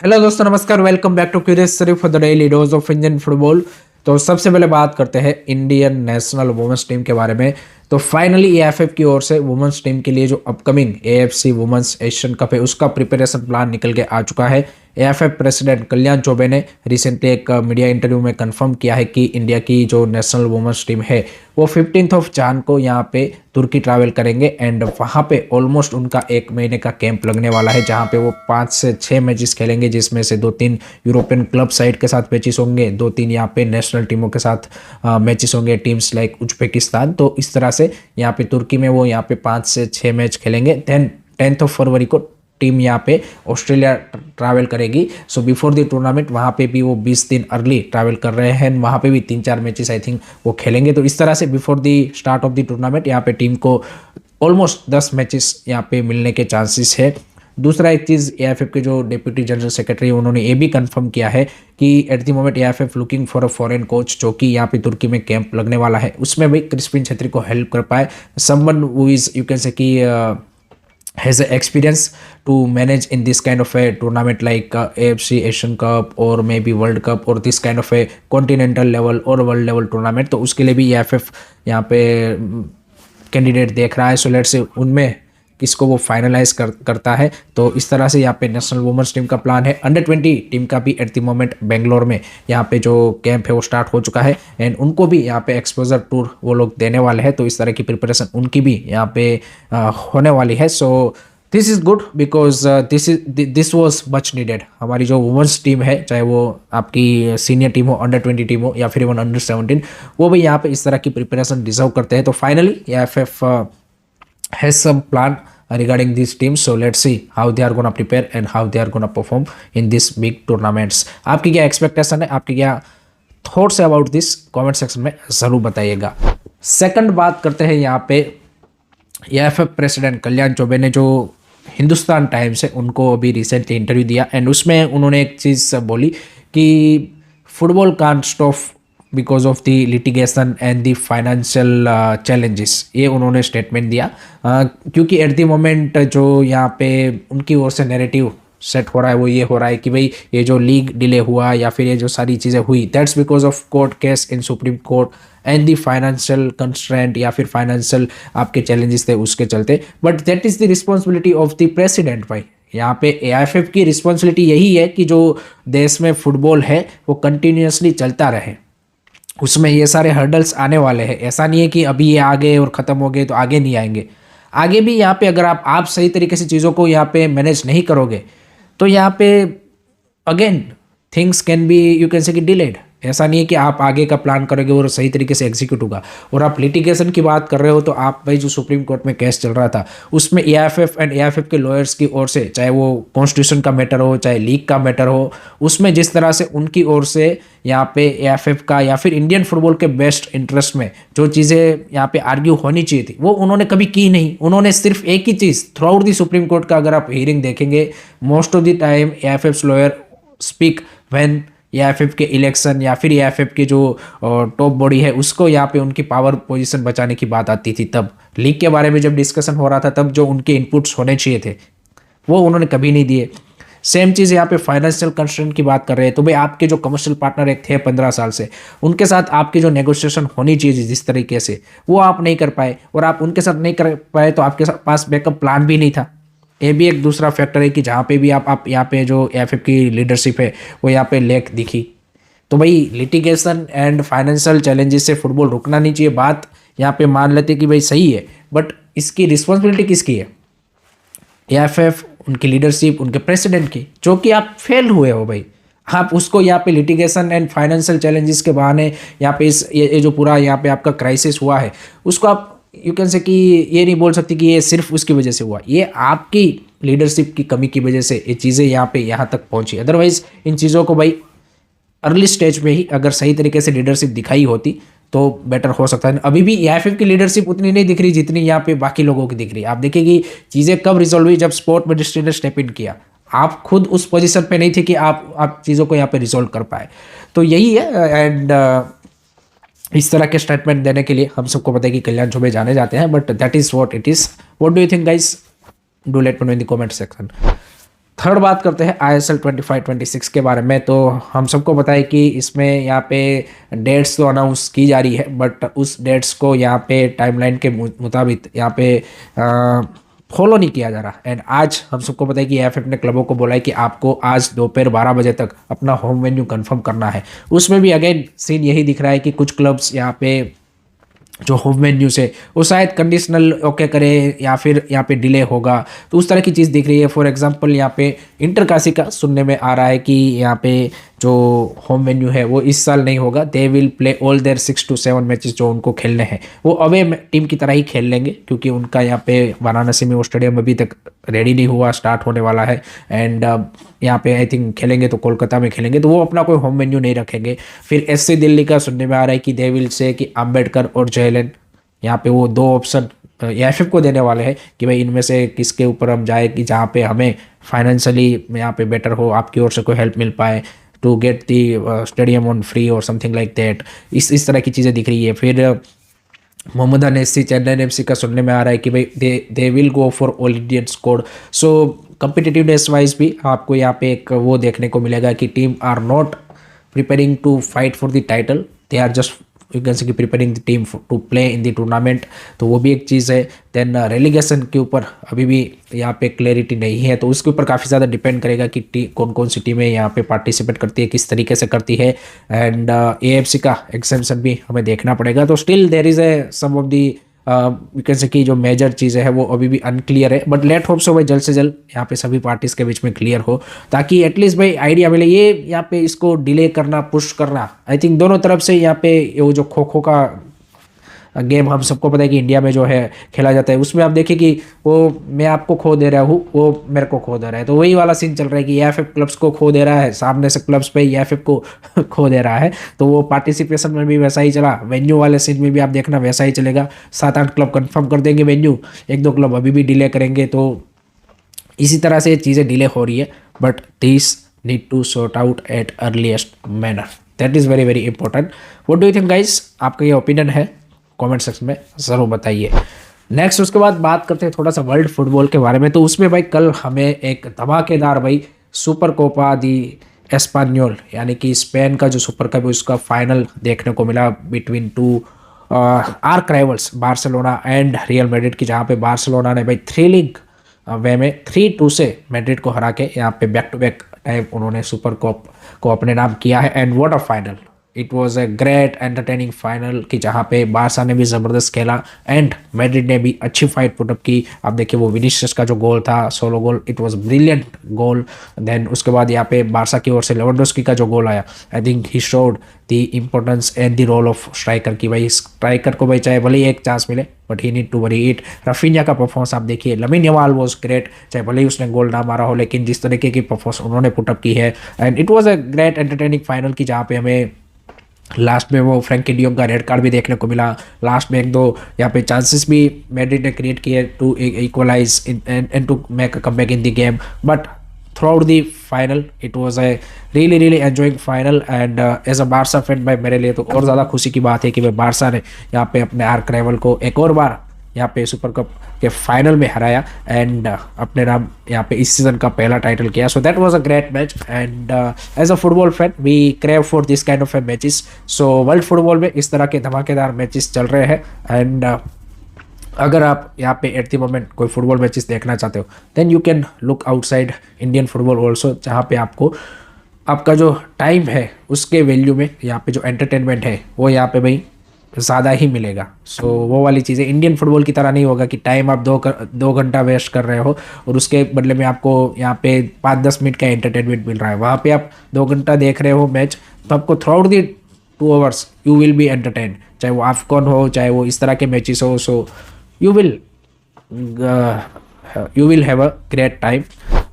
Hello दोस्तों, नमस्कार। Welcome back to curious सिर्फ for the daily dose of Indian football. तो सबसे पहले बात करते हैं इंडियन नेशनल वुमेन्स टीम के बारे में। तो फाइनली एएफएफ की ओर से वुमेन्स टीम के लिए जो upcoming AFC women's Asian cup है उसका प्रिपरेशन प्लान निकल के आ चुका है। एएफएफ प्रेसिडेंट कल्याण चौबे ने रिसेंटली एक मीडिया इंटरव्यू में कंफर्म किया है कि इंडिया की जो नेशनल वुमेन्स टीम है वो 15 ऑफ जान को यहाँ पे तुर्की ट्रैवल करेंगे एंड वहाँ पे ऑलमोस्ट उनका एक महीने का कैंप लगने वाला है, जहाँ पे वो 5 से 6 मैचेस खेलेंगे, जिसमें से 2-3 यूरोपियन क्लब साइड के साथ मैचेस होंगे, 2-3 यहाँ पे नेशनल टीमों के साथ मैचेस होंगे, टीम्स लाइक उज्बेकिस्तान। तो इस तरह से यहाँ पे तुर्की में वो यहाँ पे 5 से 6 मैच खेलेंगे। देन 10 फरवरी को टीम यहाँ पे ऑस्ट्रेलिया ट्रैवल करेगी। सो बिफोर द टूर्नामेंट वहाँ पे भी वो 20 दिन अर्ली ट्रैवल कर रहे हैं, वहाँ पे भी 3-4 मैचेस आई थिंक वो खेलेंगे। तो इस तरह से before the start of the tournament यहाँ पे टीम को ऑलमोस्ट 10 मैचेस यहाँ पे मिलने के चांसेस है। दूसरा एक चीज़, एएफएफ के जो डिप्यूटी जनरल सेक्रेटरी उन्होंने ये भी कंफर्म किया है कि eight the moment AFF looking for a foreign coach जो कि यहाँ पे तुर्की में कैंप लगने वाला है, उसमें भी क्रिस्पिन छेत्री को हेल्प कर पाए, someone who is you can say कि has a experience to manage in this kind of a tournament like AFC Asian Cup or maybe World Cup or this kind of a continental level or world level tournament। तो उसके लिए भी EFF यहाँ पे candidate देख रहा है। So let's say उनमें किसको वो फाइनलाइज करता है। तो इस तरह से यहाँ पे नेशनल वुमेन्स टीम का प्लान है। अंडर 20 टीम का भी एट द मोमेंट बेंगलोर में यहाँ पे जो कैंप है वो स्टार्ट हो चुका है एंड उनको भी यहाँ पे एक्सपोजर टूर वो लोग देने वाले हैं। तो इस तरह की प्रिपरेशन उनकी भी यहाँ पे होने वाली है। So this is good because this was much needed. हमारी जो वुमेन्स टीम है, चाहे वो आपकी सीनियर टीम हो, अंडर 20 टीम हो या फिर इवन अंडर 17, वो भी यहाँ पे इस तरह की प्रिपरेशन डिजर्व करते हैं। तो finally AFF has some plan regarding these teams, so let's see how they are gonna prepare and how they are gonna perform in these big tournaments। आपकी क्या एक्सपेक्टेशन है, आपकी क्या थॉट्स है अबाउट दिस, कमेंट सेक्शन में ज़रूर बताइएगा। Second बात करते हैं यहाँ पे एएफएफ प्रेसिडेंट कल्याण चौबे ने जो हिंदुस्तान टाइम्स है उनको अभी रिसेंटली इंटरव्यू दिया एंड उसमें उन्होंने एक चीज़ बोली कि football can't stop because of the litigation and the financial challenges, ये उन्होंने स्टेटमेंट दिया। क्योंकि एट द मोमेंट जो यहाँ पे उनकी ओर से नैरेटिव सेट हो रहा है वो ये हो रहा है कि भाई ये जो लीग डिले हुआ या फिर ये जो सारी चीज़ें हुई, that's because of court case in supreme court and the financial constraint या फिर फाइनेंशियल आपके चैलेंजेस थे उसके चलते। But that is the responsibility of the president. भाई यहाँ पे एआईएफएफ की रिस्पॉन्सिबिलिटी यही है कि जो देश में फुटबॉल है वो कंटिन्यूसली चलता रहे, उसमें ये सारे हर्डल्स आने वाले हैं। ऐसा नहीं है कि अभी ये आ गए और ख़त्म हो गए तो आगे नहीं आएंगे। आगे भी यहाँ पे अगर आप सही तरीके से चीज़ों को यहाँ पे मैनेज नहीं करोगे तो यहाँ पे again things can be you can say कि डिलेड। ऐसा नहीं है कि आप आगे का प्लान करोगे और सही तरीके से एग्जीक्यूट होगा। और आप लिटिगेशन की बात कर रहे हो तो आप भाई जो सुप्रीम कोर्ट में केस चल रहा था उसमें एआईएफएफ एंड एआईएफएफ के लॉयर्स की ओर से, चाहे वो कॉन्स्टिट्यूशन का मैटर हो चाहे लीग का मैटर हो, उसमें जिस तरह से उनकी ओर से यहाँ पे एआईएफएफ का या फिर इंडियन फुटबॉल के बेस्ट इंटरेस्ट में जो चीज़ें यहाँ पे आर्ग्यू होनी चाहिए थी वो उन्होंने कभी की नहीं। उन्होंने सिर्फ एक ही चीज़ throughout the Supreme Court का अगर आप हियरिंग देखेंगे, most of the time AIFF lawyer speak when AIFF के इलेक्शन या फिर एआईएफएफ की जो टॉप बॉडी है उसको यहाँ पे उनकी पावर पोजीशन बचाने की बात आती थी। तब लीग के बारे में जब डिस्कशन हो रहा था तब जो उनके इनपुट्स होने चाहिए थे वो उन्होंने कभी नहीं दिए। सेम चीज़ यहाँ पे फाइनेंशियल कंस्ट्रेंट की बात कर रहे हैं तो भाई आपके जो कमर्शियल पार्टनर एक थे 15 साल से, उनके साथ आपकी जो नेगोशिएशन होनी चाहिए जिस तरीके से वो आप नहीं कर पाए और आप उनके साथ नहीं कर पाए तो आपके पास बैकअप प्लान भी नहीं था। ये भी एक दूसरा फैक्टर है कि जहाँ पे भी आप यहाँ पे जो एआईएफएफ की लीडरशिप है वो यहाँ पे लेक दिखी। तो भाई लिटिगेशन एंड फाइनेंशियल चैलेंजेस से फुटबॉल रुकना नहीं चाहिए, बात यहाँ पे मान लेते कि भाई सही है, बट इसकी रिस्पॉन्सिबिलिटी किसकी है? एआईएफएफ, उनकी लीडरशिप, उनके प्रेसिडेंट की, जो कि आप फेल हुए हो भाई। आप उसको यहाँ पे लिटिगेशन एंड फाइनेंशियल चैलेंजेस के बहाने यहाँ पे ये जो पूरा यहाँ पे आपका क्राइसिस हुआ है उसको आप यू कैन से कि ये नहीं बोल सकते कि ये सिर्फ उसकी वजह से हुआ, ये आपकी लीडरशिप की कमी की वजह से ये चीज़ें यहाँ पे यहाँ तक पहुँची। अदरवाइज इन चीज़ों को भाई अर्ली स्टेज में ही अगर सही तरीके से लीडरशिप दिखाई होती तो बेटर हो सकता है। अभी भी एआईएफएफ की लीडरशिप उतनी नहीं दिख रही जितनी यहाँ पे बाकी लोगों की दिख रही है। आप देखिए कि चीज़ें कब रिजॉल्व हुई, जब स्पोर्ट मिनिस्ट्री ने स्टेप इन किया। आप खुद उस पोजीशन पे नहीं थे कि आप चीज़ों को यहाँ पे रिजॉल्व कर पाए। तो यही है एंड इस तरह के स्टेटमेंट देने के लिए हम सबको पता है कि कल्याण चौबे जाने जाते हैं, but that is what it is. What do you think guys? Do let me know in the comment section. Third बात करते हैं ISL 25-26 के बारे में। तो हम सबको पता है कि इसमें यहाँ पे डेट्स तो अनाउंस की जा रही है, बट उस डेट्स को यहाँ पे टाइमलाइन के मुताबिक यहाँ पे फॉलो नहीं किया जा रहा। एंड आज हम सबको पता है कि AFF ने क्लबों को बोला है कि आपको आज दोपहर 12 बजे तक अपना होम वेन्यू कंफर्म करना है। उसमें भी अगेन सीन यही दिख रहा है कि कुछ क्लब्स यहाँ पे जो होम वेन्यू से वो शायद कंडीशनल ओके करे या फिर यहाँ पे डिले होगा, तो उस तरह की चीज़ दिख रही है। फॉर एग्जांपल यहाँ पे इंटर काशी का सुनने में आ रहा है कि यहाँ पे जो होम वेन्यू है वो इस साल नहीं होगा। They will play all their 6 to 7 matches जो उनको खेलने हैं वो अवे टीम की तरह ही खेल लेंगे, क्योंकि उनका यहाँ पे वाराणसी में वो स्टेडियम अभी तक रेडी नहीं हुआ, स्टार्ट होने वाला है। एंड यहाँ पे आई थिंक खेलेंगे तो कोलकाता में खेलेंगे, तो वो अपना कोई होम वेन्यू नहीं रखेंगे। फिर SC दिल्ली का सुनने में आ रहा है कि दे विल से कि अम्बेडकर और जयलन, यहाँ पे वो दो ऑप्शन AFF को देने वाले हैं कि भाई इनमें से किसके ऊपर हम जाए कि जहाँ पे हमें फाइनेंशियली यहाँ पे बेटर हो, आपकी ओर से कोई हेल्प मिल पाए to get the stadium on free और समथिंग लाइक दैट। इस तरह की चीज़ें दिख रही है। फिर मोहम्मदन SC चेन्नई FC का सुनने में आ रहा है कि भाई they will go for all Indian squad. So competitiveness wise भी आपको यहाँ पे एक वो देखने को मिलेगा कि team are not preparing to fight for the title, they are just you can say कि preparing the team to play in the tournament. तो वो भी एक चीज़ है। देन रेलीगेशन के ऊपर अभी भी यहाँ पे क्लैरिटी नहीं है, तो उसके ऊपर काफ़ी ज़्यादा डिपेंड करेगा कि कौन कौन सी टीमें यहाँ पे पार्टिसिपेट करती है, किस तरीके से करती है। एंड AFC का एग्जाम्पशन भी हमें देखना पड़ेगा। तो still there is a some of the you can say कि जो मेजर चीज़ें हैं वो अभी भी अनक्लियर है, बट लेट होप सो भाई जल्द से जल्द यहाँ पे सभी पार्टीज के बीच में क्लियर हो, ताकि एटलीस्ट भाई आइडिया मिले। ये यहाँ पे इसको डिले करना, पुश करना, आई थिंक दोनों तरफ से यहाँ पे वो जो खो खो का गेम हम सबको पता है कि इंडिया में जो है खेला जाता है, उसमें आप देखिए कि वो मैं आपको खो दे रहा हूँ, वो मेरे को खो दे रहा है। तो वही वाला सीन चल रहा है कि AFF क्लब्स को खो दे रहा है, सामने से क्लब्स पे AFF को खो दे रहा है। तो वो पार्टिसिपेशन में भी वैसा ही चला, वेन्यू वाले सीन में भी आप देखना वैसा ही चलेगा। 7-8 क्लब कंफर्म कर देंगे वेन्यू, 1-2 क्लब अभी भी डिले करेंगे। तो इसी तरह से चीज़ें डिले हो रही है, but this need to sort out at earliest manner, that is very very important. What do you think guys? आपका ये ओपिनियन है, कमेंट सेक्शन में ज़रूर बताइए। नेक्स्ट उसके बाद बात करते हैं थोड़ा सा वर्ल्ड फुटबॉल के बारे में। तो उसमें भाई कल हमें एक धमाकेदार भाई सुपर कोपा दी एस्पान्योल यानी कि स्पेन का जो सुपर कप है उसका फाइनल देखने को मिला between two arc rivals Barcelona and real Madrid की, जहाँ पे बार्सिलोना ने भाई थ्रिलिंग वे में 3-2 से मैड्रिड को हरा के यहाँ पे बैक टू बैक टाइम उन्होंने सुपर कप को अपने नाम किया है। And what a final, it was a great entertaining final कि जहाँ पे बारसा ने भी ज़बरदस्त खेला एंड मैड्रिड ने भी अच्छी फाइट पुटअप की। आप देखिए वो विनीसियस का जो गोल था, solo goal, it was brilliant goal. Then उसके बाद यहाँ पे बारसा की ओर से लेवेंडोस्की का जो गोल आया, I think he showed the importance and the role of striker की भाई स्ट्राइकर को भाई चाहे भले ही एक चांस मिले but he need to worry it. Raphinha का परफॉर्मेंस आप देखिए, लमीन यमाल वॉज ग्रेट, चाहे भले ही उसने गोल ना मारा हो, लेकिन जिस तरीके की परफॉर्मेंस उन्होंने पुटअप की है, and it was a great entertaining final की जहाँ पे हमें लास्ट में वो फ्रैंकी डियोंग का रेड कार्ड भी देखने को मिला। लास्ट में 1-2 यहाँ पे चांसेस भी मैड्रिड ने क्रिएट किए to equalise and to make a comeback in the game, but through the final it was a really really enjoying final. And as a Barca fan भाई मेरे लिए तो और ज़्यादा खुशी की बात है कि भाई बारसा ने यहाँ पे अपने आर्क राइवल को एक और बार यहाँ पे सुपर कप के फाइनल में हराया एंड अपने नाम यहाँ पे इस सीजन का पहला टाइटल किया। So that was a great match and as a football fan we crave for this kind of matches. So world football में इस तरह के धमाकेदार मैचेस चल रहे हैं एंड अगर आप यहाँ पे एट द मोमेंट कोई फुटबॉल मैचेस देखना चाहते हो then you can look outside Indian football also, जहाँ पे आपको आपका जो टाइम है उसके वैल्यू में यहाँ पे जो एंटरटेनमेंट है वो यहाँ पे भाई ज़्यादा ही मिलेगा। सो वो वाली चीज़ें इंडियन फुटबॉल की तरह नहीं होगा कि टाइम आप 2 घंटा वेस्ट कर रहे हो और उसके बदले में आपको यहाँ पे 5-10 मिनट का एंटरटेनमेंट मिल रहा है। वहाँ पे आप 2 घंटा देख रहे हो मैच, तो आपको through out the 2 hours you will be entertain, चाहे वो AFCON हो चाहे वो इस तरह के मैचेस हो। So you will have a great time.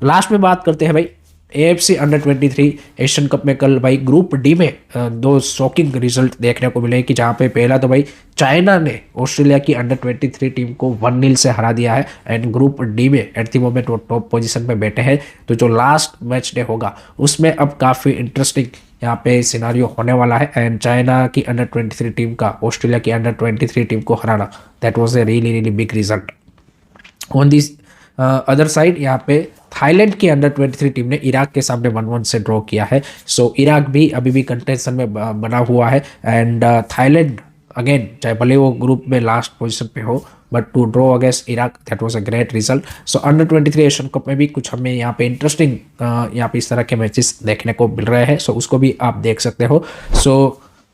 Last में बात करते हैं भाई AFC अंडर 23 एशियन कप में कल भाई ग्रुप डी में 2 शॉकिंग रिजल्ट देखने को मिले कि जहाँ पे पहला तो भाई चाइना ने ऑस्ट्रेलिया की अंडर 23 टीम को 1-0 से हरा दिया है एंड ग्रुप डी में एट द मोमेंट वो टॉप पोजीशन पे बैठे हैं। तो जो लास्ट मैच डे होगा उसमें अब काफ़ी इंटरेस्टिंग यहाँ पे सिनारियो होने वाला है एंड चाइना की अंडर 23 टीम का ऑस्ट्रेलिया की अंडर 23 टीम को हराना, that was a really really big result. On this other side यहाँ पे थाईलैंड की अंडर 23 टीम ने इराक के सामने 1-1 से ड्रॉ किया है। सो इराक भी अभी भी कंटेंशन में बना हुआ है एंड थाईलैंड अगेन, चाहे भले वो ग्रुप में लास्ट पोजीशन पे हो, but to draw against Iraq that was a great result. So under 23 Asian cup में भी कुछ हमें यहाँ पे इंटरेस्टिंग यहाँ पे इस तरह के मैचेस देखने को मिल रहे हैं। सो उसको भी आप देख सकते हो। So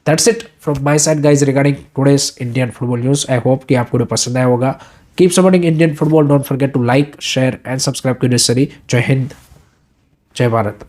that's it from my side guys regarding today's Indian football news. I hope कि आपको पसंद आया होगा। Keep supporting Indian football, don't forget to like, share and subscribe to this series. जय हिंद, जय भारत।